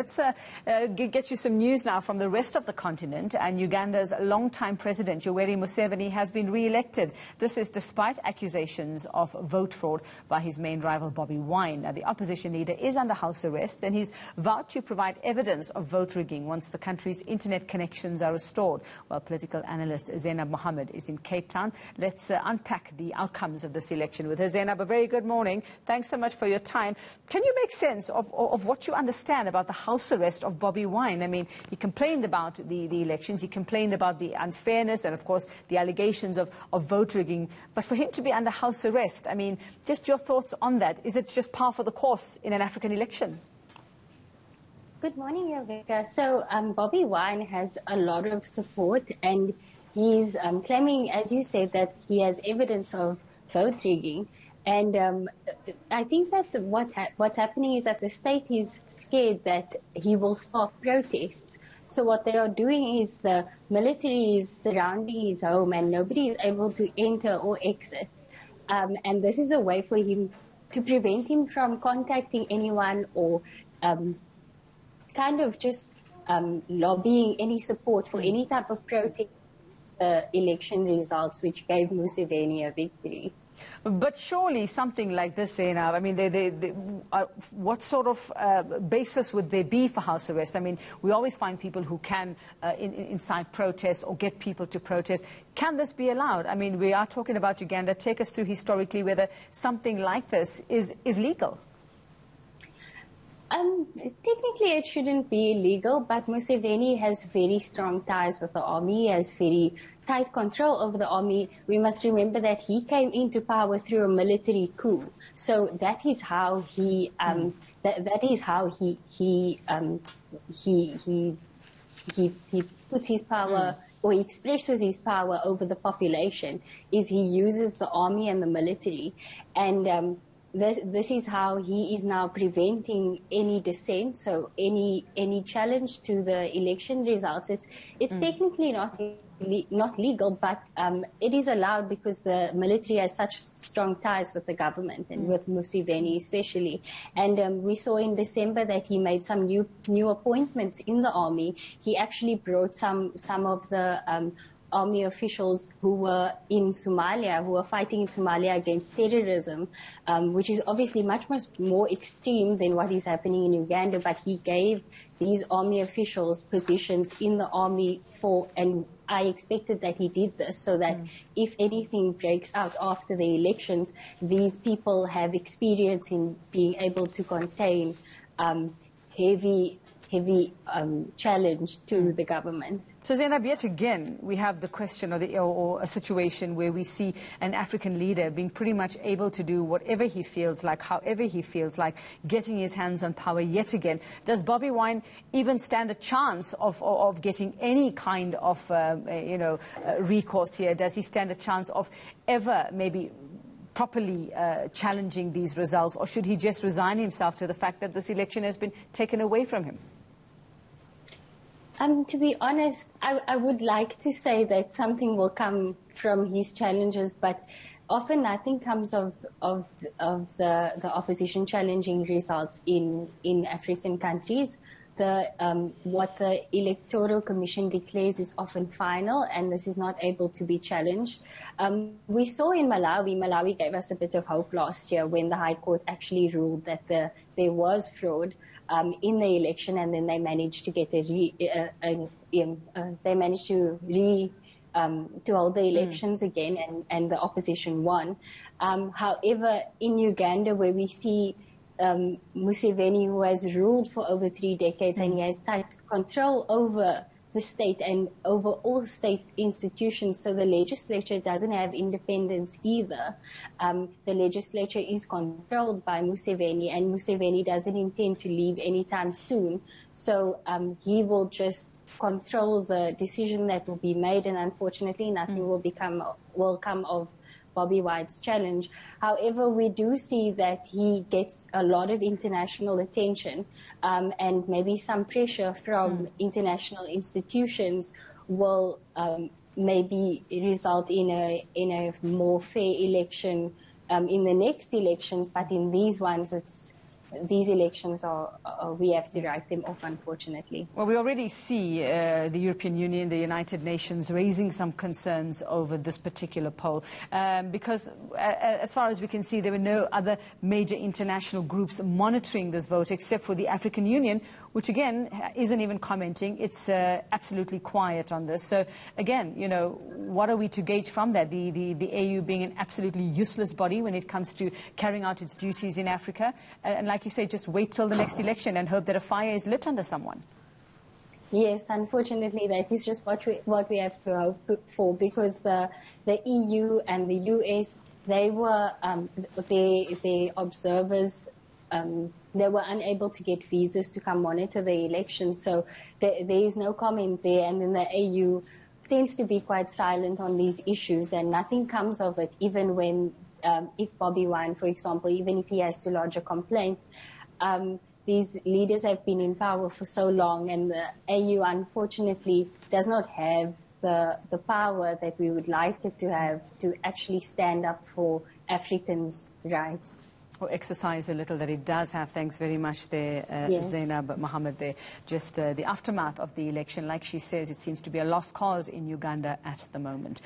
Let's get you some news now from the rest of the continent. And Uganda's longtime president, Yoweri Museveni, has been re-elected. This is despite accusations of vote fraud by his main rival, Bobi Wine. Now, the opposition leader is under house arrest, and he's vowed to provide evidence of vote rigging once the country's internet connections are restored. Well, political analyst Zaynab Mohamed is in Cape Town. Let's unpack the outcomes of this election with her. Zaynab, a very good morning. Thanks so much for your time. Can you make sense of what you understand about the house arrest of Bobi Wine? I mean, he complained about the elections, he complained about the unfairness and, of course, the allegations of vote rigging. But for him to be under house arrest, I mean, just your thoughts on that. Is it just par for the course in an African election? Good morning, Uveka. So Bobi Wine has a lot of support, and he's claiming, as you said, that he has evidence of vote rigging. And I think that what's happening is that the state is scared that he will spark protests. So what they are doing is the military is surrounding his home and nobody is able to enter or exit. And this is a way for him to prevent him from contacting anyone or kind of just lobbying any support for any type of protest election results, which gave Museveni a victory. But surely something like this, Zaynab, I mean, what sort of basis would there be for house arrest? I mean, we always find people who can incite protests or get people to protest. Can this be allowed? I mean, we are talking about Uganda. Take us through historically whether something like this is legal. Technically, it shouldn't be illegal, but Museveni has very strong ties with the army, has very tight control over the army. We must remember that he came into power through a military coup. So that is how he puts his power or he expresses his power over the population. Is he uses the army and the military, and this is how he is now preventing any dissent, so any challenge to the election results. It's technically not legal, but it is allowed because the military has such strong ties with the government and with Museveni especially. And we saw in December that he made some new appointments in the army. He actually brought some of the army officials who were in Somalia, who were fighting in Somalia against terrorism, which is obviously much more extreme than what is happening in Uganda. But he gave these army officials positions in the army and I expected that he did this so that if anything breaks out after the elections, these people have experience in being able to contain heavy challenge to the government. So Zaynab, yet again, we have the question or a situation where we see an African leader being pretty much able to do whatever he feels like, however he feels like, getting his hands on power yet again. Does Bobi Wine even stand a chance of getting any kind of, recourse here? Does he stand a chance of ever maybe properly challenging these results, or should he just resign himself to the fact that this election has been taken away from him? To be honest, I would like to say that something will come from his challenges, but often nothing comes of the opposition challenging results in African countries. What the Electoral Commission declares is often final, and this is not able to be challenged. We saw in Malawi gave us a bit of hope last year when the High Court actually ruled that there was fraud in the election, and then they managed to get to hold the elections again, and the opposition won. However, in Uganda, where we see Museveni, who has ruled for over 3 decades, and he has tight control over the state and over all state institutions, so the legislature doesn't have independence either. The legislature is controlled by Museveni, and Museveni doesn't intend to leave anytime soon. So he will just control the decision that will be made, and unfortunately nothing will come of Bobi Wine's challenge. However, we do see that he gets a lot of international attention, and maybe some pressure from international institutions will maybe result in a more fair election in the next elections. But in these ones, these elections we have to write them off, unfortunately. Well, we already see the European Union, the United Nations raising some concerns over this particular poll because, as far as we can see, there were no other major international groups monitoring this vote except for the African Union, which again isn't even commenting. It's absolutely quiet on this. So again, you know, what are we to gauge from that? The AU being an absolutely useless body when it comes to carrying out its duties in Africa, and like you say, just wait till the next election and hope that a fire is lit under someone. Yes, unfortunately, that is just what we have to hope for, because the EU and the US, they were the observers. They were unable to get visas to come monitor the elections, so there is no comment there. And then the AU tends to be quite silent on these issues, and nothing comes of it, even when, if Bobi Wine, for example, even if he has to lodge a complaint, these leaders have been in power for so long, and the AU, unfortunately, does not have the power that we would like it to have to actually stand up for Africans' rights. Or exercise a little that it does have. Thanks very much there, Zaynab Mohamed there. Just the aftermath of the election. Like she says, it seems to be a lost cause in Uganda at the moment.